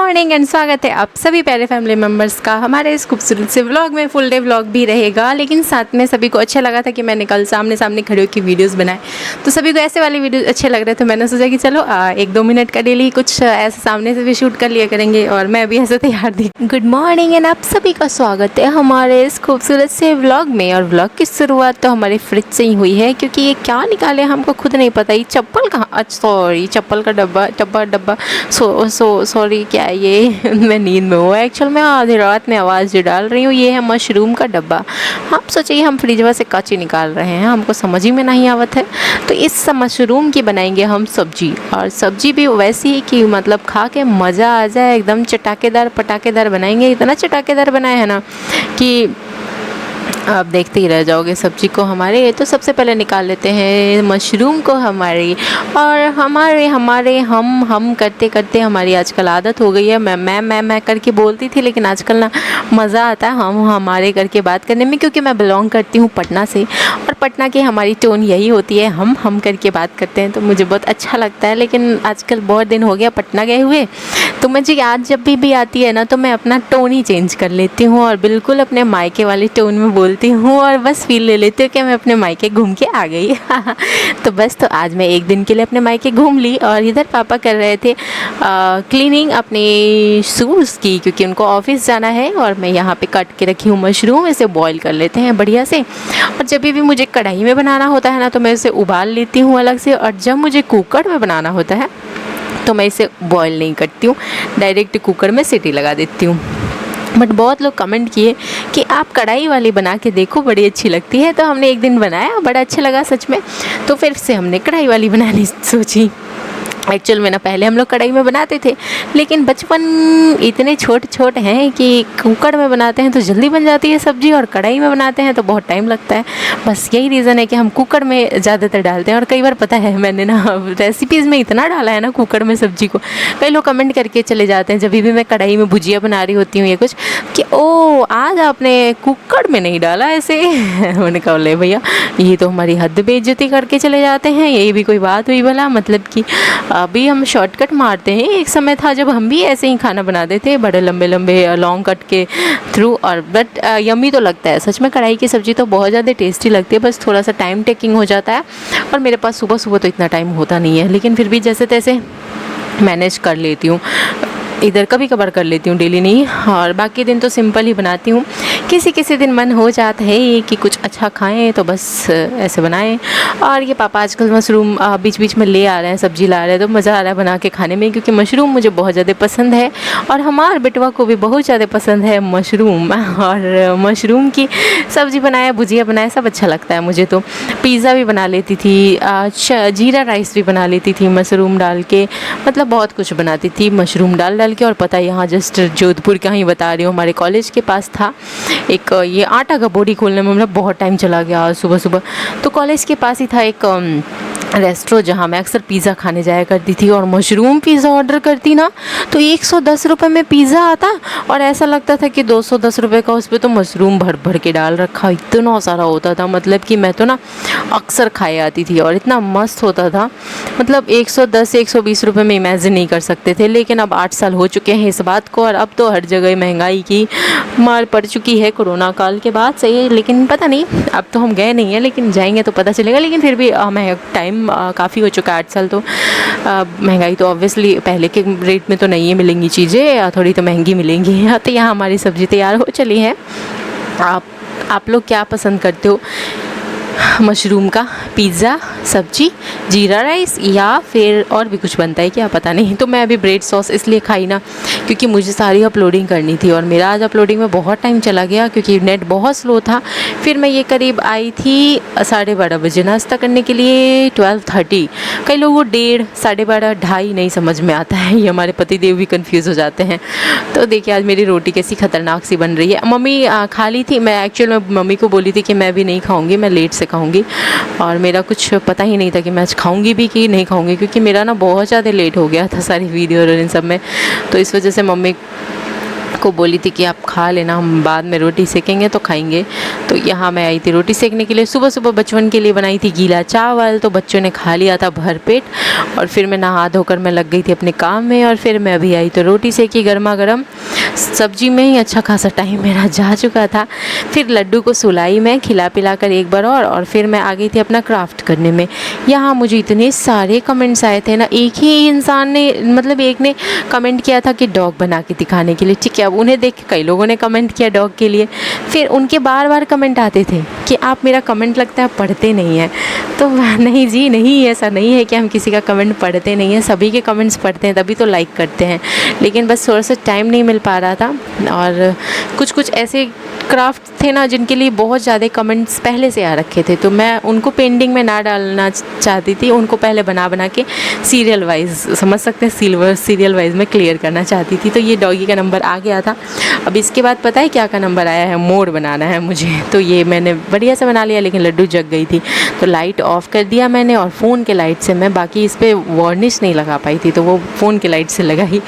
Morning and स्वागत है आप सभी प्यारे फैमिली मेम्बर्स का हमारे इस खूबसूरत से व्लॉग में। फुल डे व्लॉग भी रहेगा, लेकिन साथ में सभी को अच्छा लगा था कि मैंने कल सामने सामने खड़े होकर वीडियोस बनाए, तो सभी को ऐसे वाले वीडियोस अच्छे लग रहे थे। मैंने सोचा कि चलो 1-2 मिनट का डेली कुछ ऐसे सामने से भी शूट कर लिया करेंगे, और मैं अभी ऐसे तैयार थी। गुड मॉर्निंग एंड आप सभी का स्वागत है हमारे इस खूबसूरत से व्लॉग में। और व्लॉग की शुरुआत तो हमारे फ्रिज से ही हुई है, क्योंकि ये क्या निकाले हमको खुद नहीं पता। ये चप्पल कहाँ, अच्छा सॉरी चप्पल का डब्बा सॉरी क्या है ये मैं नींद में हूँ एक्चुअल में, आधी रात में आवाज़ जो डाल रही हूँ। ये है मशरूम का डब्बा। आप सोचिए हम फ्रिजवा से कच्ची निकाल रहे हैं, हमको समझ ही में नहीं आवत है। तो इस मशरूम की बनाएंगे हम सब्जी, और सब्जी भी वैसी ही कि मतलब खा के मज़ा आ जाए, एकदम चटाकेदार पटाकेदार बनाएंगे। इतना चटाकेदार बनाया है ना कि आप देखते ही रह जाओगे सब्जी को हमारे। तो सबसे पहले निकाल लेते हैं मशरूम को हमारी, और हमारे हम करते करते हमारी आजकल आदत हो गई है। मैं करके बोलती थी, लेकिन आजकल ना मज़ा आता है हम हमारे करके बात करने में, क्योंकि मैं बिलोंग करती हूँ पटना से, और पटना की हमारी टोन यही होती है, हम करके बात करते हैं। तो मुझे बहुत अच्छा लगता है, लेकिन आजकल बहुत दिन हो गया पटना गए हुए, तो मुझे आज जब भी आती है ना, तो मैं अपना टोन ही चेंज कर लेती हूँ और बिल्कुल अपने मायके वाली टोन में बोलती हूँ, और बस फील ले लेती हूँ कि मैं अपने मायके घूम के आ गई। तो बस तो आज मैं एक दिन के लिए अपने मायके घूम ली, और इधर पापा कर रहे थे क्लीनिंग अपने शूज़ की, क्योंकि उनको ऑफिस जाना है। और मैं यहाँ पे कट के रखी हूँ मशरूम, इसे बॉईल कर लेते हैं बढ़िया से। और जब भी मुझे कढ़ाई में बनाना होता है ना, तो मैं इसे उबाल लेती हूँ अलग से, और जब मुझे कुकर में बनाना होता है तो मैं इसे बॉईल नहीं करती हूँ, डायरेक्ट कुकर में सीटी लगा देती हूँ। बट बहुत लोग कमेंट किए कि आप कढ़ाई वाली बना के देखो, बड़ी अच्छी लगती है। तो हमने एक दिन बनाया, बड़ा अच्छा लगा सच में, तो फिर से हमने कढ़ाई वाली बनानी सोची। एक्चुअल में ना पहले हम लोग कढ़ाई में बनाते थे, लेकिन बचपन इतने छोटे हैं कि कुकर में बनाते हैं तो जल्दी बन जाती है सब्ज़ी, और कढ़ाई में बनाते हैं तो बहुत टाइम लगता है। बस यही रीज़न है कि हम कुकर में ज़्यादातर डालते हैं। और कई बार पता है मैंने ना रेसिपीज़ में इतना डाला है ना कुकर में सब्ज़ी को, कई लोग कमेंट करके चले जाते हैं जब भी मैं कढ़ाई में भुजिया बना रही होती हूँ या कुछ, कि ओ आज आपने कुकर में नहीं डाला ऐसे। मैंने कहा ले भैया, ये तो हमारी हद बेइज्जती करके चले जाते हैं, यही भी कोई बात हुई भला। मतलब कि अभी हम शॉर्टकट मारते हैं। एक समय था जब हम भी ऐसे ही खाना बनाते थे, बड़े लंबे लॉन्ग कट के थ्रू, और बट यम्मी तो लगता है सच में। कढ़ाई की सब्ज़ी तो बहुत ज़्यादा टेस्टी लगती है, बस थोड़ा सा टाइम टेकिंग हो जाता है, और मेरे पास सुबह तो इतना टाइम होता नहीं है, लेकिन फिर भी जैसे तैसे मैनेज कर लेती हूँ। इधर कभी कभार कर लेती हूँ, डेली नहीं, और बाकी दिन तो सिंपल ही बनाती हूँ। किसी दिन मन हो जाता है कि कुछ अच्छा खाएं, तो बस ऐसे बनाएं। और ये पापा आजकल मशरूम बीच में ले आ रहे हैं, सब्ज़ी ला रहे हैं, तो मज़ा आ रहा है बना के खाने में, क्योंकि मशरूम मुझे बहुत ज़्यादा पसंद है, और हमारे बेटवा को भी बहुत ज़्यादा पसंद है मशरूम। और मशरूम की सब्ज़ी बनाए, भुजिया बनाए, सब अच्छा लगता है मुझे। तो पिज़्ज़ा भी बना लेती थी, जीरा राइस भी बना लेती थी मशरूम डाल के, मतलब बहुत कुछ बनाती थी मशरूम डाल के। और पता है यहाँ जस्ट जोधपुर का ही बता रही हूँ, हमारे कॉलेज के पास था एक, ये आटा का बोरी खोलने में मतलब बहुत टाइम चला गया आज सुबह। तो कॉलेज के पास ही था एक रेस्टोरेंट, जहाँ मैं अक्सर पिज़्ज़ा खाने जाया करती थी, और मशरूम पिज़्ज़ा ऑर्डर करती ना, तो 110 रुपये में पिज़्ज़ा आता, और ऐसा लगता था कि 210 रुपये का उस पर तो मशरूम भर के डाल रखा, इतना सारा होता था। मतलब कि मैं तो ना अक्सर खाए आती थी, और इतना मस्त होता था। मतलब 110-120 रुपये में इमेजिन नहीं कर सकते थे। लेकिन अब 8 साल हो चुके हैं इस बात को, और अब तो हर जगह महंगाई की मार पड़ चुकी है कोरोना काल के बाद से ही। लेकिन पता नहीं, अब तो हम गए नहीं हैं, लेकिन जाएंगे तो पता चलेगा। लेकिन फिर भी हमें टाइम काफ़ी हो चुका है, 8 साल। तो महंगाई तो ऑब्वियसली पहले के रेट में तो नहीं है मिलेंगी चीज़ें, थोड़ी तो महंगी मिलेंगी। तो यहाँ हमारी सब्ज़ी तैयार हो चली है। आप लोग क्या पसंद करते हो, मशरूम का पिज़्ज़ा, सब्जी, जीरा राइस, या फिर और भी कुछ बनता है क्या पता नहीं। तो मैं अभी ब्रेड सॉस इसलिए खाई ना, क्योंकि मुझे सारी अपलोडिंग करनी थी, और मेरा आज अपलोडिंग में बहुत टाइम चला गया, क्योंकि नेट बहुत स्लो था। फिर मैं ये करीब आई थी 12:30 बजे नाश्ता करने के लिए, 12:30। कई लोगों को 1:30, 12:30, 2:30 नहीं समझ में आता है, ये हमारे पतिदेव भी कन्फ्यूज़ हो जाते हैं। तो देखिए आज मेरी रोटी कैसी ख़तरनाक सी बन रही है। मम्मी खा ली थी, मैं एक्चुअल में मम्मी को बोली थी कि मैं भी नहीं खाऊँगी, मैं लेट से खाऊँगी, और मेरा कुछ पता ही नहीं था कि मैं आज खाऊंगी भी कि नहीं खाऊंगी, क्योंकि मेरा ना बहुत ज़्यादा लेट हो गया था सारी वीडियो और इन सब में। तो इस वजह से मम्मी को बोली थी कि आप खा लेना, हम बाद में रोटी सेकेंगे तो खाएंगे। तो यहाँ मैं आई थी रोटी सेकने के लिए। सुबह सुबह बचपन के लिए बनाई थी गीला चावल, तो बच्चों ने खा लिया था भर पेट। और फिर मैं नहा धोकर मैं लग गई थी अपने काम में, और फिर मैं अभी आई तो रोटी सेकी गर्मा गर्म। सब्जी में ही अच्छा खासा टाइम मेरा जा चुका था। फिर लड्डू को सुलाई मैं खिला पिला कर एक बार और फिर मैं आ गई थी अपना क्राफ्ट करने में। यहाँ मुझे इतने सारे कमेंट्स आए थे ना, एक ही इंसान ने मतलब एक ने कमेंट किया था कि डॉग बना के दिखाने के लिए, ठीक है। अब उन्हें देख के कई लोगों ने कमेंट किया डॉग के लिए। फिर उनके बार बार कमेंट आते थे कि आप मेरा कमेंट लगता है पढ़ते नहीं हैं। तो नहीं जी नहीं, ऐसा नहीं है कि हम किसी का कमेंट पढ़ते नहीं हैं, सभी के कमेंट्स पढ़ते हैं, तभी तो लाइक करते हैं। लेकिन बस थोड़ा सा टाइम नहीं मिल पा रहा था। और कुछ कुछ ऐसे क्राफ्ट थे ना जिनके लिए बहुत ज़्यादा कमेंट्स पहले से आ रखे थे, तो मैं उनको पेंडिंग में ना डालना चाहती थी, उनको पहले बना के सीरियल वाइज, समझ सकते हैं, सीरियल वाइज में क्लियर करना चाहती थी। तो ये डॉगी का नंबर आ गया था। अब इसके बाद पता है क्या का नंबर आया है, मोर बनाना है मुझे। तो ये मैंने बढ़िया से बना लिया, लेकिन लड्डू जग गई थी तो लाइट ऑफ़ कर दिया मैंने, और फ़ोन के लाइट से मैं बाकी इस पर वार्निश नहीं लगा पाई थी, तो वो फ़ोन के लाइट से लगाई।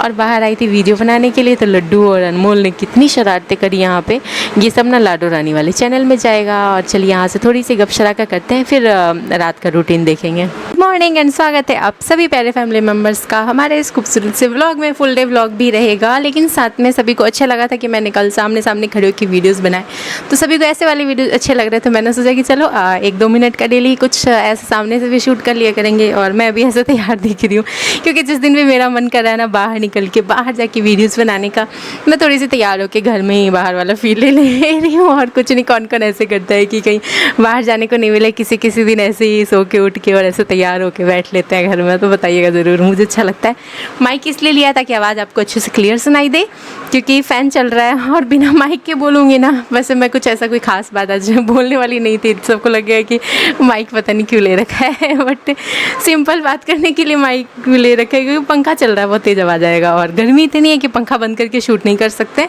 और बाहर आई थी वीडियो बनाने के लिए, तो लड्डू और अनमोल ने कितनी शरारतें करी यहाँ पे। ये सब ना लाडो रानी वाले चैनल में जाएगा। और चलिए यहाँ से थोड़ी सी गपशराका करते हैं, फिर रात का रूटीन देखेंगे। गुड मॉर्निंग एंड स्वागत है आप सभी प्यारे फैमिली मेम्बर्स का हमारे इस खूबसूरत से व्लॉग में। फुल डे व्लॉग भी रहेगा, लेकिन साथ में सभी को अच्छा लगा था कि मैंने कल सामने सामने खड़े होकर वीडियोस बनाए, तो सभी को ऐसे वाले वीडियोस अच्छे लग रहे थे। मैंने सोचा कि चलो 1-2 मिनट का डेली कुछ ऐसे सामने से भी शूट कर लिया करेंगे। और मैं अभी ऐसे तैयार दिख रही हूँ, क्योंकि जिस दिन भी मेरा मन कर रहा है ना बाहर निकल के बाहर जाके वीडियोज़ बनाने का, मैं थोड़ी सी तैयार होकर घर में ही बाहर वाला फील ले रही हूँ। और कुछ नहीं, कौन कौन ऐसे करता है कि कहीं बाहर जाने को नहीं मिले, किसी किसी दिन ऐसे ही सो के उठ के और ऐसे तैयार होके बैठ लेते हैं घर में। तो बताइएगा ज़रूर, मुझे अच्छा लगता है। माइक इसलिए लिया ताकि आवाज़ आपको अच्छे से क्लियर सुनाई दे, क्योंकि फ़ैन चल रहा है और बिना माइक के बोलूँगी ना। वैसे मैं कुछ ऐसा कोई ख़ास बात आज बोलने वाली नहीं थी, सबको लग गया कि माइक पता नहीं क्यों ले रखा है, बट सिंपल बात करने के लिए माइक ले रखा है, क्योंकि पंखा चल रहा है, बहुत तेज़ आवाज़ आएगा। और गर्मी इतनी है कि पंखा बंद करके शूट नहीं कर सकते।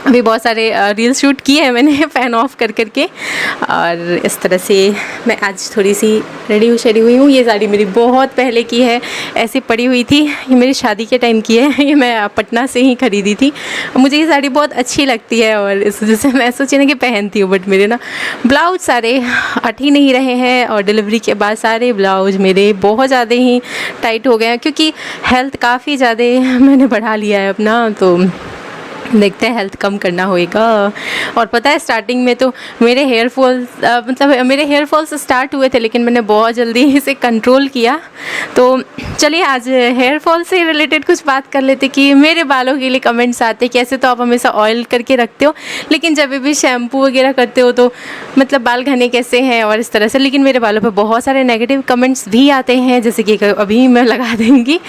अभी बहुत सारे रील शूट किए हैं मैंने फ़ैन ऑफ कर करके। और इस तरह से मैं आज थोड़ी सी रेडी हुई हूँ। ये साड़ी मेरी बहुत पहले की है, ऐसे पड़ी हुई थी, ये मेरी शादी के टाइम की है। ये मैं पटना से ही ख़रीदी थी। मुझे ये साड़ी बहुत अच्छी लगती है और इस वजह से मैं सोची ना कि पहनती हूँ। बट मेरे ना ब्लाउज सारे हट ही नहीं रहे हैं, और डिलीवरी के बाद सारे ब्लाउज मेरे बहुत ज़्यादा ही टाइट हो गए हैं, क्योंकि हेल्थ काफ़ी ज़्यादा मैंने बढ़ा लिया है अपना। तो देखते हैं, हेल्थ कम करना होएगा। और पता है स्टार्टिंग में तो मेरे हेयर फॉल्स स्टार्ट हुए थे, लेकिन मैंने बहुत जल्दी इसे कंट्रोल किया। तो चलिए आज हेयर फॉल से रिलेटेड कुछ बात कर लेते कि मेरे बालों के लिए कमेंट्स आते कि ऐसे तो आप हमेशा ऑयल करके रखते हो, लेकिन जब भी शैम्पू वगैरह करते हो तो मतलब बाल घने कैसे हैं और इस तरह से। लेकिन मेरे बालों पर बहुत सारे नेगेटिव कमेंट्स भी आते हैं, जैसे कि अभी मैं लगा दूँगी,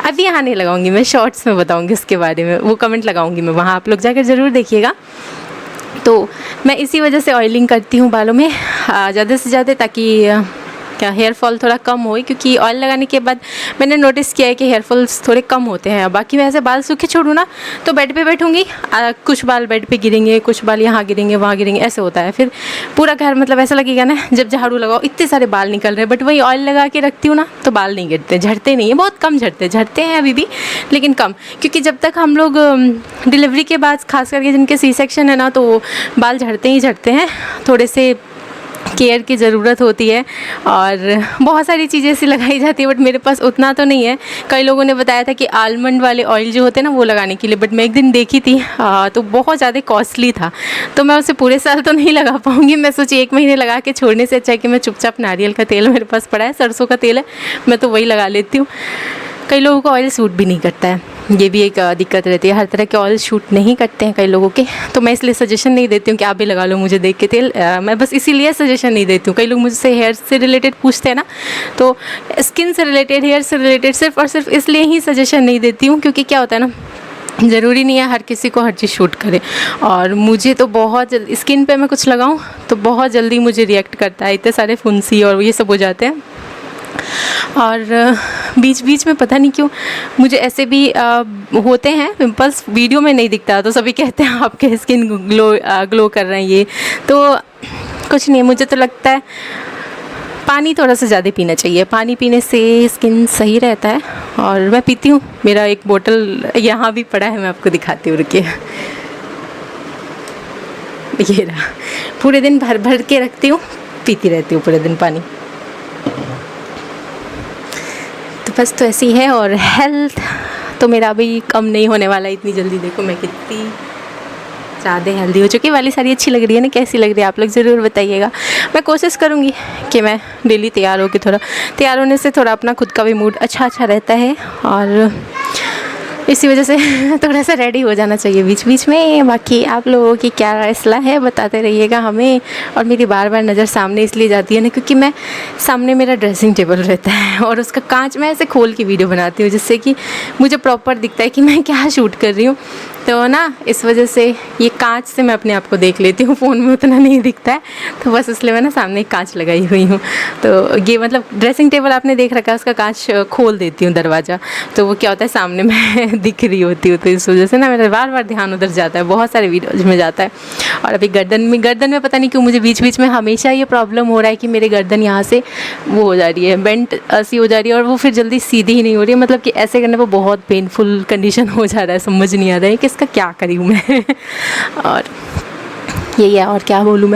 अभी यहाँ नहीं लगाऊँगी, मैं शॉर्ट्स में बताऊँगी उसके बारे में, वो कमेंट लगाऊँगी मैं, वहाँ आप लोग जाकर ज़रूर देखिएगा। तो मैं इसी वजह से ऑयलिंग करती हूँ बालों में ज़्यादा से ज़्यादा, ताकि क्या हेयर फॉल थोड़ा कम हो, क्योंकि ऑयल लगाने के बाद मैंने नोटिस किया है कि हेयर फॉल्स थोड़े कम होते हैं। बाकी मैं ऐसे बाल सूखे छोड़ूँ ना तो बेड पे बैठूँगी, कुछ बाल बेड पे गिरेंगे, कुछ बाल यहाँ गिरेंगे वहाँ गिरेंगे, ऐसे होता है। फिर पूरा घर मतलब ऐसा लगेगा ना जब झाड़ू लगाओ इतने सारे बाल निकल रहे हैं। बट वही ऑयल लगा के रखती हूँ ना तो बाल नहीं गिरते, झड़ते नहीं है, बहुत कम झड़ते हैं अभी भी, लेकिन कम। क्योंकि जब तक हम लोग डिलीवरी के बाद खास करके जिनके सी सेक्शन है ना, तो बाल झड़ते ही झड़ते हैं, थोड़े से केयर की ज़रूरत होती है। और बहुत सारी चीज़ें ऐसी लगाई जाती है, बट मेरे पास उतना तो नहीं है। कई लोगों ने बताया था कि आलमंड वाले ऑयल जो होते हैं ना वो लगाने के लिए, बट मैं एक दिन देखी थी तो बहुत ज़्यादा कॉस्टली था, तो मैं उसे पूरे साल तो नहीं लगा पाऊँगी। मैं सोची 1 महीने लगा के छोड़ने से अच्छा है कि मैं चुपचाप नारियल का तेल मेरे पास पड़ा है, सरसों का तेल है, मैं तो वही लगा लेती हूँ। कई लोगों को ऑयल सूट भी नहीं करता है, ये भी एक दिक्कत रहती है, हर तरह के ऑयल शूट नहीं करते हैं कई लोगों के। तो मैं इसलिए सजेशन नहीं देती हूँ कि आप भी लगा लो मुझे देख के तेल, मैं बस इसीलिए सजेशन नहीं देती हूँ। कई लोग मुझसे हेयर से रिलेटेड पूछते हैं ना, तो स्किन से रिलेटेड, हेयर से रिलेटेड सिर्फ और सिर्फ इसलिए ही सजेशन नहीं देती हूँ, क्योंकि क्या होता है ना, ज़रूरी नहीं है हर किसी को हर चीज़ शूट करे। और मुझे तो बहुत जल्दी स्किन पे मैं कुछ लगाऊँ तो बहुत जल्दी मुझे रिएक्ट करता है, इतने सारे फुंसी और ये सब हो जाते हैं। और बीच बीच में पता नहीं क्यों मुझे ऐसे भी होते हैं पिंपल्स, वीडियो में नहीं दिखता, तो सभी कहते हैं आपके स्किन ग्लो कर रहे हैं। ये तो कुछ नहीं, मुझे तो लगता है पानी थोड़ा सा ज़्यादा पीना चाहिए, पानी पीने से स्किन सही रहता है। और मैं पीती हूँ, मेरा एक बोतल यहाँ भी पड़ा है, मैं आपको दिखाती हूँ, रुकिए। ये रहा, पूरे दिन भर भर के रखती हूँ, पीती रहती हूँ पूरे दिन पानी। तो बस तो ऐसी है। और हेल्थ तो मेरा अभी कम नहीं होने वाला इतनी जल्दी। देखो मैं कितनी ज़्यादा हेल्दी हो चुकी। वाली साड़ी अच्छी लग रही है ना, कैसी लग रही है आप लोग ज़रूर बताइएगा। मैं कोशिश करूँगी कि मैं डेली तैयार होकर, थोड़ा तैयार होने से थोड़ा अपना खुद का भी मूड अच्छा रहता है, और इसी वजह से थोड़ा सा रेडी हो जाना चाहिए बीच बीच में। बाकी आप लोगों की क्या सलाह है बताते रहिएगा हमें। और मेरी बार बार नज़र सामने इसलिए जाती है ना, क्योंकि मैं सामने मेरा ड्रेसिंग टेबल रहता है और उसका कांच मैं ऐसे खोल के वीडियो बनाती हूँ, जिससे कि मुझे प्रॉपर दिखता है कि मैं क्या शूट कर रही हूँ। तो ना इस वजह से ये कांच से मैं अपने आप को देख लेती हूँ, फ़ोन में उतना नहीं दिखता है, तो बस इसलिए मैं ना सामने एक कांच लगाई हुई हूँ। तो ये मतलब ड्रेसिंग टेबल आपने देख रखा है, उसका कांच खोल देती हूँ दरवाज़ा, तो वो क्या होता है सामने मैं दिख रही होती हूँ। तो इस वजह से ना मेरा बार बार ध्यान उधर जाता है, बहुत सारे वीडियोज़ में जाता है। और अभी गर्दन में पता नहीं क्यों मुझे बीच बीच में हमेशा ये प्रॉब्लम हो रहा है कि मेरी गर्दन यहाँ से वो हो जा रही है, बेंट सी हो जा रही है, और वो फिर जल्दी सीधी ही नहीं हो रही है। मतलब कि ऐसे करने पर बहुत पेनफुल कंडीशन हो जा रहा है, समझ नहीं आ रहा है कि इसका क्या करी हूँ मैं। और यही है, और क्या बोलूँ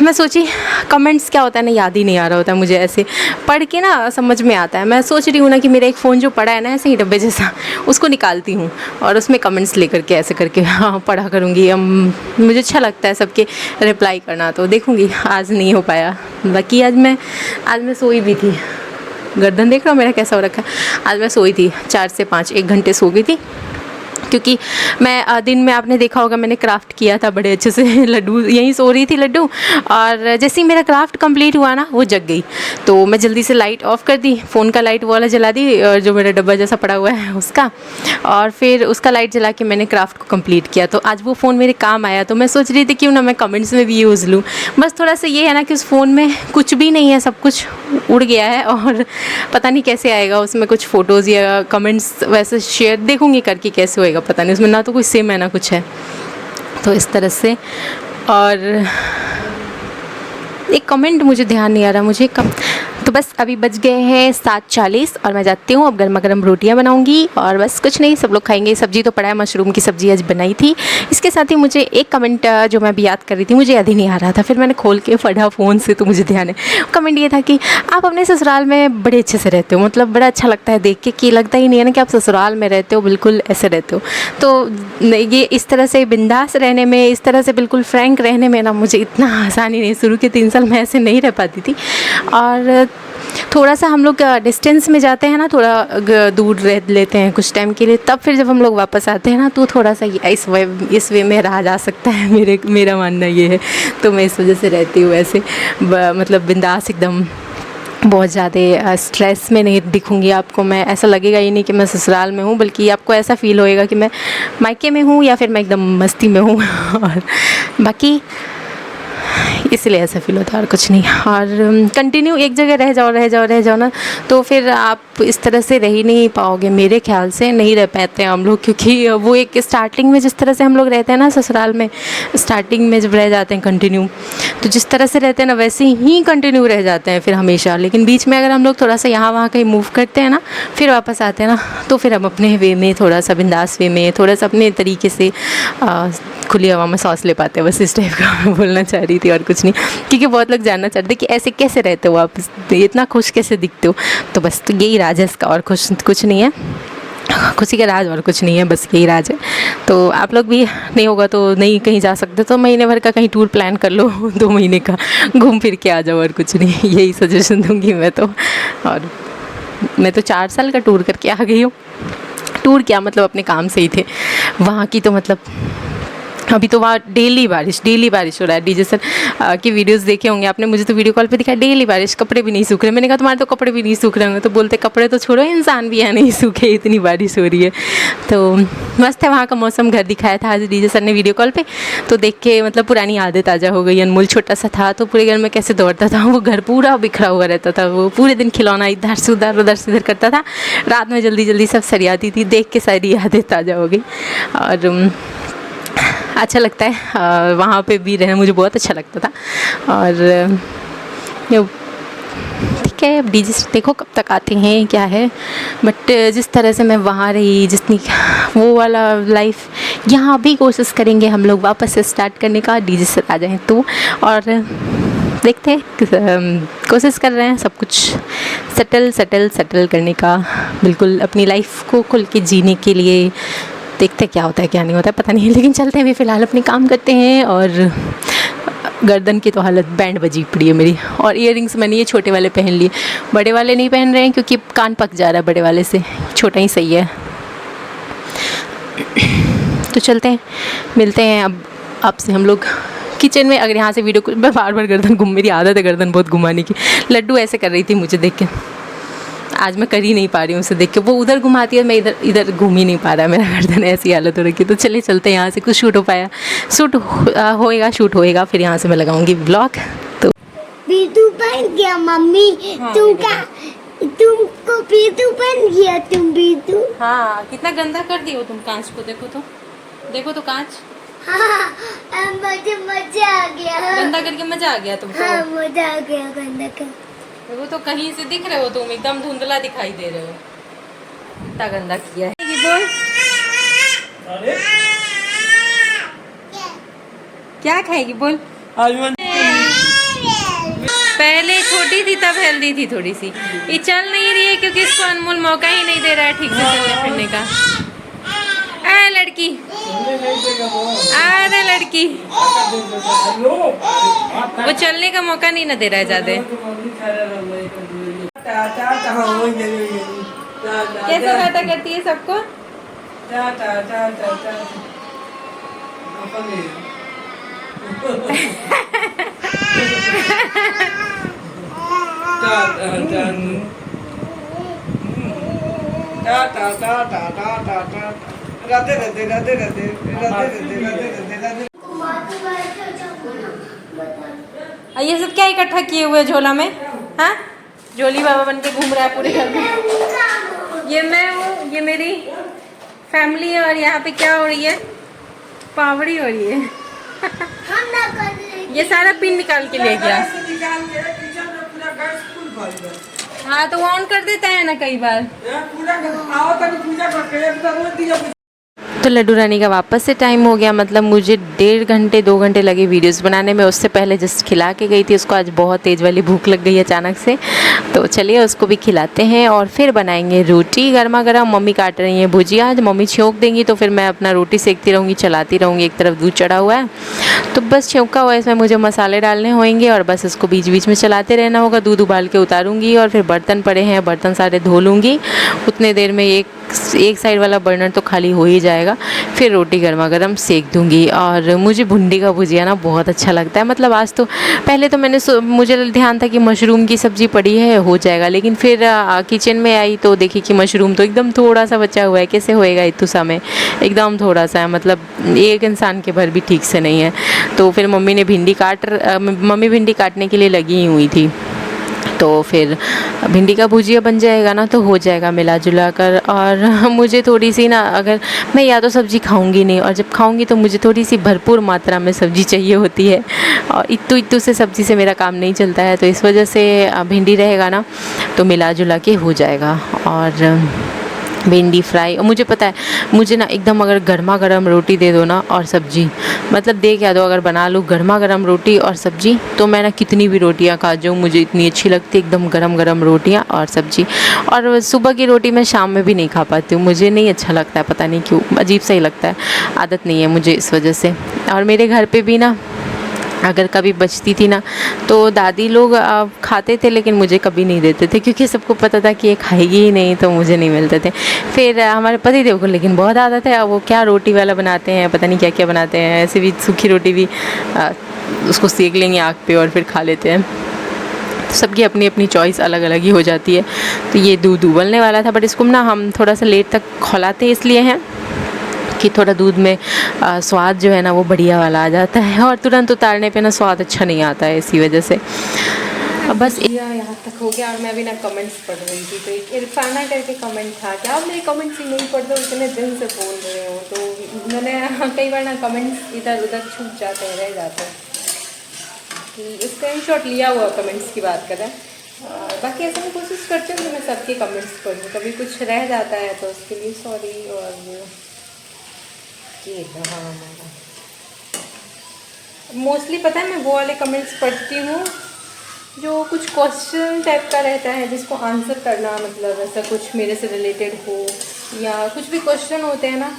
मैं सोची कमेंट्स क्या होता है ना, याद ही नहीं आ रहा होता है मुझे, ऐसे पढ़ के ना समझ में आता है। मैं सोच रही हूँ ना कि मेरा एक फ़ोन जो पड़ा है ना ऐसे ही डब्बे जैसा, उसको निकालती हूँ और उसमें कमेंट्स लेकर के ऐसे करके पढ़ा करूँगी। मुझे अच्छा लगता है सबके रिप्लाई करना, तो देखूँगी। आज नहीं हो पाया। बाकी आज मैं सोई भी थी, गर्दन देख रहा हूँ मेरा कैसा हो रखा है। आज मैं सोई थी 4 से 5 1 घंटे सो गई थी, क्योंकि मैं दिन में आपने देखा होगा मैंने क्राफ्ट किया था बड़े अच्छे से। लड्डू यहीं सो रही थी लड्डू, और जैसे ही मेरा क्राफ्ट कंप्लीट हुआ ना वो जग गई, तो मैं जल्दी से लाइट ऑफ़ कर दी, फ़ोन का लाइट वाला जला दी, और जो मेरा डब्बा जैसा पड़ा हुआ है उसका, और फिर उसका लाइट जला के मैंने क्राफ्ट को कंप्लीट किया। तो आज वो फ़ोन मेरे काम आया, तो मैं सोच रही थी क्यों ना मैं कमेंट्स में भी यूज़ लूँ। बस थोड़ा सा ये है ना कि उस फ़ोन में कुछ भी नहीं है, सब कुछ उड़ गया है, और पता नहीं कैसे आएगा उसमें कुछ फ़ोटोज़ या कमेंट्स वैसे शेयर, देखूँगी करके कैसे होएगा पता नहीं। उसमें ना तो कुछ सेम है ना कुछ है, तो इस तरह से। और एक कमेंट मुझे ध्यान नहीं आ रहा मुझे तो बस अभी बज गए हैं 7:40 और मैं जाती हूँ। अब गर्मा गर्म रोटियाँ बनाऊँगी और बस कुछ नहीं, सब लोग खाएंगे। सब्जी तो पड़ा है, मशरूम की सब्ज़ी आज बनाई थी। इसके साथ ही मुझे एक कमेंट जो मैं अभी याद कर रही थी, मुझे याद ही नहीं आ रहा था, फिर मैंने खोल के पढ़ा फ़ोन से तो मुझे ध्यान है। कमेंट ये था कि आप अपने ससुराल में बड़े अच्छे से रहते हो, मतलब बड़ा अच्छा लगता है देख के कि लगता ही नहीं है ना कि आप ससुराल में रहते हो, बिल्कुल ऐसे रहते हो। तो ये इस तरह से बिंदास रहने में, इस तरह से बिल्कुल फ्रैंक रहने में ना मुझे इतना आसानी नहीं, शुरू के 3 साल मैं ऐसे नहीं रह पाती थी। और थोड़ा सा हम लोग डिस्टेंस में जाते हैं ना, थोड़ा दूर रह लेते हैं कुछ टाइम के लिए, तब फिर जब हम लोग वापस आते हैं ना तो थोड़ा सा इस वे में रहा जा सकता है, मेरा मानना ये है। तो मैं इस वजह से रहती हूँ ऐसे, मतलब बिंदास एकदम, बहुत ज़्यादा स्ट्रेस में नहीं दिखूँगी आपको मैं। ऐसा लगेगा ही नहीं कि मैं ससुराल में हूँ, बल्कि आपको ऐसा फ़ील होएगा कि मैं मायके में हूँ या फिर मैं एकदम मस्ती में हूँ। और बाकी इसलिए ऐसा फील होता है और कुछ नहीं। और कंटिन्यू एक जगह रह जाओ ना, तो फिर आप इस तरह से रह ही नहीं पाओगे, मेरे ख्याल से नहीं रह पाते हैं हम लोग। क्योंकि वो एक स्टार्टिंग में जिस तरह से हम लोग रहते हैं ना ससुराल में, स्टार्टिंग में जब रह जाते हैं कंटिन्यू, तो जिस तरह से रहते हैं ना वैसे ही कंटिन्यू रह जाते हैं फिर हमेशा। लेकिन बीच में अगर हम लोग थोड़ा सा यहाँ वहाँ कहीं मूव करते हैं ना, फिर वापस आते हैं ना, तो फिर हम अपने वे में, थोड़ा सा बिंदास वे में, थोड़ा सा अपने तरीके से खुली हवा में सांस ले पाते हैं। बस इस टाइप का मैं बोलना चाह रही थी और कुछ नहीं। क्योंकि बहुत लोग जानना चाहते कि ऐसे कैसे रहते हो आप, इतना खुश कैसे दिखते हो। तो बस तो यही राज है इसका, और कुछ नहीं है, खुशी का राज और कुछ नहीं है, बस यही राज है। तो आप लोग भी नहीं होगा तो नहीं कहीं जा सकते तो महीने भर का कहीं टूर प्लान कर लो, 2 महीने का घूम फिर के आ जाओ, और कुछ नहीं, यही सजेशन दूंगी मैं तो। और मैं तो 4 साल का टूर करके आ गई हूँ। टूर क्या, मतलब अपने काम से ही थे वहाँ की, तो मतलब अभी तो वहाँ डेली बारिश हो रहा है। डीजे सर की वीडियोस देखे होंगे आपने, मुझे तो वीडियो कॉल पे दिखाया डेली बारिश, कपड़े भी नहीं सूख रहे। मैंने कहा तुम्हारे तो कपड़े भी नहीं सूख रहे होंगे, तो बोलते कपड़े तो छोड़ो, इंसान भी यहाँ नहीं सूखे, इतनी बारिश हो रही है। तो मस्त है वहाँ का मौसम। घर दिखाया था आज डीजे सर ने वीडियो कॉल पे, तो देख के मतलब पुरानी यादें ताज़ा हो गई। अनमोल छोटा सा था तो पूरे घर में कैसे दौड़ता था, वो घर पूरा बिखरा हुआ रहता था, वो पूरे दिन खिलौना इधर से उधर करता था। रात में जल्दी सब सरियाती थी, देख के सारी यादें ताज़ा हो गई। और अच्छा लगता है वहाँ पे भी रहना, मुझे बहुत अच्छा लगता था। और ठीक है, अब डीजे देखो कब तक आते हैं क्या है, बट जिस तरह से मैं वहाँ रही, जितनी वो वाला लाइफ यहाँ भी कोशिश करेंगे हम लोग वापस से स्टार्ट करने का, डीजे से आ जाएँ तो। और देखते हैं, कोशिश कर रहे हैं सब कुछ सेटल करने का, बिल्कुल अपनी लाइफ को खुल के जीने के लिए। देखते हैं क्या होता है क्या नहीं होता है पता नहीं है, लेकिन चलते हैं अभी फ़िलहाल अपने काम करते हैं। और गर्दन की तो हालत बैंड बजी पड़ी है मेरी, और इयररिंग्स मैंने ये छोटे वाले पहन लिए, बड़े वाले नहीं पहन रहे हैं क्योंकि कान पक जा रहा है बड़े वाले से, छोटा ही सही है। तो चलते हैं, मिलते हैं अब आपसे हम लोग किचन में। अगर यहाँ से वीडियो को मैं बार गर्दन मेरी आदत है गर्दन बहुत घुमाने की। लड्डू ऐसे कर रही थी मुझे देख के, आज मैं कर ही नहीं पा रही हूँ उसे देख के, वो उधर घुमाती है, मैं इधर घूम ही नहीं पा रहा, मेरा गर्दन ऐसी हालत हो रखी है। तो चले चलते हैं यहाँ से, कुछ शूट हो पाया शूट होएगा फिर यहाँ से मैं लगाऊंगी ब्लॉग। तो पीतू बन गया मम्मी, तुम क्या तुमको पीतू बन गया, तुम पीतू। हाँ, कितना गंदा कर दिए हो तुम कांच को, देखो तो कांच। हाँ, मुझे मजा आ गया। गंदा करके मजा आ गया तुमको? हाँ, मजा आ गया गंदा कर। वो तो कहीं से दिख रहे हो तुम, एकदम धुंधला दिखाई दे रहे हो, इतना गंदा किया है। ये बोल क्या खाएगी बोल। पहले छोटी थी तब हेल्दी थी थोड़ी सी, ये चल नहीं रही है क्योंकि इसको अनमोल मौका ही नहीं दे रहा है ठीक से चलने फिरने का। लड़की, अरे लड़की, वो चलने का मौका नहीं ना दे रहा है ज्यादा। कैसे बातें करती है सबको। ये सब क्या इकट्ठा किए हुए झोला में? हाँ, झोली बाबा बन के घूम रहा है पूरे घर में। ये मैं हूँ, ये मेरी फैमिली है, और यहाँ पे क्या हो रही है, पावड़ी हो रही है। ये सारा पिन निकाल के ले गया। हाँ तो वो ऑन कर देता है ना कई बार। तो लड्डू रानी का वापस से टाइम हो गया, मतलब मुझे 1.5 घंटे 2 घंटे लगे वीडियोस बनाने में। उससे पहले जस्ट खिला के गई थी उसको, आज बहुत तेज़ वाली भूख लग गई अचानक से, तो चलिए उसको भी खिलाते हैं और फिर बनाएंगे रोटी गर्मा गर्म। मम्मी काट रही हैं भुजिया, आज मम्मी छौंक देंगी तो फिर मैं अपना रोटी सेकती रहूँगी, चलाती रहूँगी। एक तरफ दूध चढ़ा हुआ है तो बस छौंका हुआ है, इसमें मुझे मसाले डालने होंगे और बस इसको बीच बीच में चलाते रहना होगा। दूध उबाल के उतारूँगी और फिर बर्तन पड़े हैं, बर्तन सारे धो लूँगी। उतने देर में एक साइड वाला बर्नर तो खाली हो ही जाएगा, फिर रोटी गर्मा गर्म सेक दूंगी। और मुझे भिंडी का भुजिया ना बहुत अच्छा लगता है, मतलब आज तो पहले तो मुझे ध्यान था कि मशरूम की सब्ज़ी पड़ी है हो जाएगा, लेकिन फिर किचन में आई तो देखी कि मशरूम तो एकदम थोड़ा सा बचा हुआ है, कैसे होएगा इतना समय, एकदम थोड़ा सा है, मतलब एक इंसान के भर भी ठीक से नहीं है। तो फिर मम्मी भिंडी काटने के लिए लगी हुई थी, तो फिर भिंडी का भुजिया बन जाएगा ना तो हो जाएगा मिला जुला कर। और मुझे थोड़ी सी ना, अगर मैं या तो सब्ज़ी खाऊंगी नहीं, और जब खाऊंगी तो मुझे थोड़ी सी भरपूर मात्रा में सब्ज़ी चाहिए होती है, और इत्तू से सब्ज़ी से मेरा काम नहीं चलता है। तो इस वजह से भिंडी रहेगा ना तो मिला जुला के हो जाएगा। और भिंडी फ्राई, और मुझे पता है मुझे ना एकदम अगर गर्मा गर्म रोटी दे दो ना और सब्ज़ी, मतलब दे क्या दो, अगर बना लूँ गर्मा गर्म रोटी और सब्ज़ी तो मैं ना कितनी भी रोटियाँ खा जाऊँ, मुझे इतनी अच्छी लगती है एकदम गरम गरम रोटियाँ और सब्ज़ी। और सुबह की रोटी मैं शाम में भी नहीं खा पाती हूँ, मुझे नहीं अच्छा लगता है, पता नहीं क्यों, अजीब सा ही लगता है, आदत नहीं है मुझे इस वजह से। और मेरे घर पर भी ना अगर कभी बचती थी ना तो दादी लोग खाते थे, लेकिन मुझे कभी नहीं देते थे क्योंकि सबको पता था कि ये खाएगी ही नहीं, तो मुझे नहीं मिलते थे। फिर हमारे पति देव को लेकिन बहुत आदत है, वो क्या रोटी वाला बनाते हैं, पता नहीं क्या क्या बनाते हैं, ऐसे भी सूखी रोटी भी उसको सेक लेंगे आग पे और फिर खा लेते हैं। तो सबकी अपनी अपनी चॉइस अलग अलग ही हो जाती है। तो ये दूध उबलने वाला था, बट इसको ना हम थोड़ा सा लेट तक खौलाते इसलिए हैं कि थोड़ा दूध में स्वाद जो है ना वो बढ़िया वाला आ जाता है, और तुरंत उतारने पे ना स्वाद अच्छा नहीं आता है, इसी वजह से। अब बस यहाँ तक हो गया। और मैं अभी ना कमेंट्स पढ़ रही थी, तो एक इरफाना करके कमेंट था, क्या आप मेरे कमेंट्स ही नहीं पढ़ते हो, इतने दिन से बोल रहे हो। तो मैंने कई बार ना कमेंट्स इधर उधर छूट जाते हैं, रह जाते हैं, कि स्क्रीनशॉट लिया हुआ कमेंट्स की बात कर रहा है। बाकी ऐसे मैं कोशिश करती हूँ कि मैं सबके कमेंट्स पढ़ूँ, कभी कुछ रह जाता है तो उसके लिए सॉरी। और ये रहा हमारा मोस्टली पता है मैं वो वाले कमेंट्स पढ़ती हूँ जो कुछ क्वेश्चन टाइप का रहता है, जिसको आंसर करना, मतलब ऐसा कुछ मेरे से रिलेटेड हो, या कुछ भी क्वेश्चन होते हैं ना,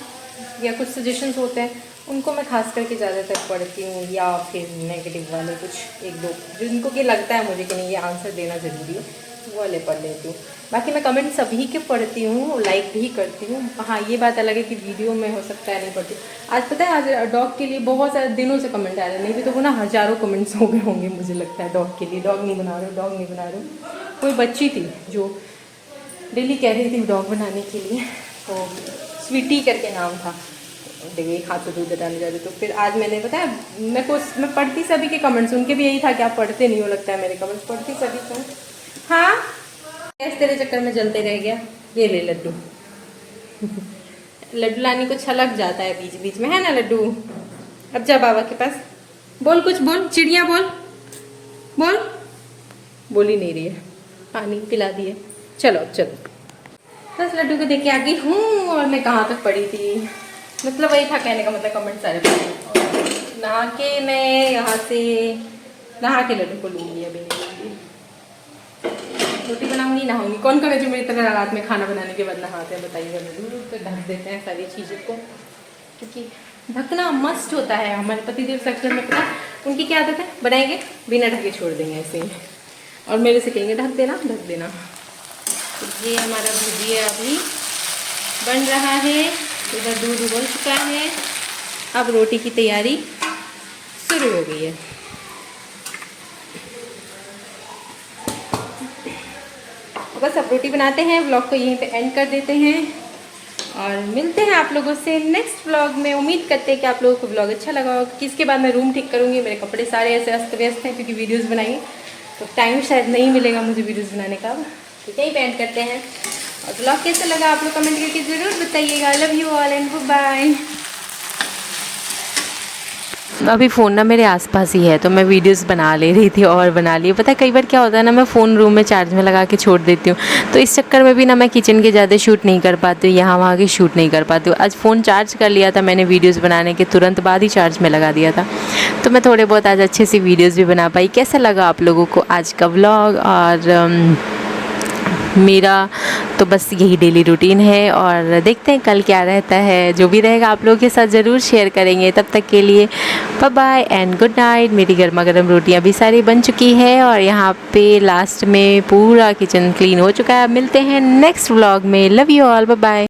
या कुछ सजेशंस होते हैं, उनको मैं खास करके ज़्यादातर पढ़ती हूँ। या फिर नेगेटिव वाले कुछ एक दो जिनको कि लगता है मुझे कि नहीं ये आंसर देना ज़रूरी है, वो वाले पढ़ लेती हूँ। बाकी मैं कमेंट सभी के पढ़ती हूँ, लाइक भी करती हूँ। हाँ, ये बात अलग है कि वीडियो में हो सकता है नहीं पढ़ती। आज पता है, आज डॉग के लिए बहुत सारे दिनों से कमेंट आ रहे हैं, नहीं भी तो वो ना हज़ारों कमेंट्स हो गए होंगे मुझे लगता है डॉग के लिए। डॉग नहीं बना रहे हो, डॉग नहीं बना रहे हो। कोई बच्ची थी जो डेली कह रही थी डॉग बनाने के लिए, तो स्वीटी करके नाम था। देखो एक हाथ से दूध डालने जा रही, तो फिर आज मैंने बताया मैं पढ़ती सभी के कमेंट्स, उनके भी यही था कि आप पढ़ते नहीं हो लगता है मेरे कमेंट्स, पढ़ती सभी को। हाँ, इस तेरे चक्कर में जलते रह गया। ये ले लड्डू लड्डू लाने को छलक जाता है बीच बीच में, है ना लड्डू। अब जा बाबा के पास, बोल कुछ बोल, चिड़िया बोल बोल। बोल ही नहीं रही है, पानी पिला दिए। चलो अब चलो, बस लड्डू को देख के आ गई हूँ। और मैं कहाँ तक पड़ी थी, मतलब वही था कहने का मतलब, कमेंट सारे पढ़े। नहा के मैं यहाँ से नहा के लड्डू को लूँगी। अभी नहीं लूँगी, रोटी बनाऊंगी, नहाऊंगी। कौन करे जो मेरी तरह रात में खाना बनाने के बाद नहाते हैं, बताइएगा जरूर। तो ढक देते हैं सारी चीज़ों को, क्योंकि ढकना मस्ट होता है। हमारे पतिदेव सेक्टर में पता उनकी क्या आदत है, बनाएंगे बिना ढके छोड़ देंगे ऐसे ही, और मेरे से कहेंगे ढक देना ढक देना। तो ये हमारा भुजिया अभी बन रहा है, इधर दूध उबल चुका है, अब रोटी की तैयारी शुरू हो गई है। बस अब रोटी बनाते हैं, व्लॉग को यहीं पे एंड कर देते हैं और मिलते हैं आप लोगों से नेक्स्ट व्लॉग में। उम्मीद करते हैं कि आप लोगों को व्लॉग अच्छा लगा होगा। किसके बाद मैं रूम ठीक करूँगी, मेरे कपड़े सारे ऐसे अस्त व्यस्त हैं क्योंकि वीडियोज़ बनाई, तो टाइम शायद नहीं मिलेगा मुझे वीडियोज़ बनाने का। तो यहीं पे एंड करते हैं, और व्लॉग कैसा लगा आप लोग कमेंट करके ज़रूर बताइएगा। Love you all and bye. अभी फ़ोन ना मेरे आसपास ही है, तो मैं वीडियोस बना ले रही थी और बना ली। पता है कई बार क्या होता है ना, मैं फ़ोन रूम में चार्ज में लगा के छोड़ देती हूँ, तो इस चक्कर में भी ना मैं किचन के ज़्यादा शूट नहीं कर पाती हूँ, यहाँ वहाँ के शूट नहीं कर पाती हूँ। आज फ़ोन चार्ज कर लिया था मैंने, वीडियोस बनाने के तुरंत बाद ही चार्ज में लगा दिया था, तो मैं थोड़े बहुत आज अच्छे से वीडियोज़ भी बना पाई। कैसा लगा आप लोगों को आज का व्लॉग? और मेरा तो बस यही डेली रूटीन है, और देखते हैं कल क्या रहता है। जो भी रहेगा आप लोगों के साथ ज़रूर शेयर करेंगे। तब तक के लिए bye bye and good night. मेरी गर्मा गर्म रोटियां भी सारी बन चुकी है, और यहाँ पे लास्ट में पूरा किचन क्लीन हो चुका है। मिलते हैं नेक्स्ट व्लॉग में। Love you all, bye bye.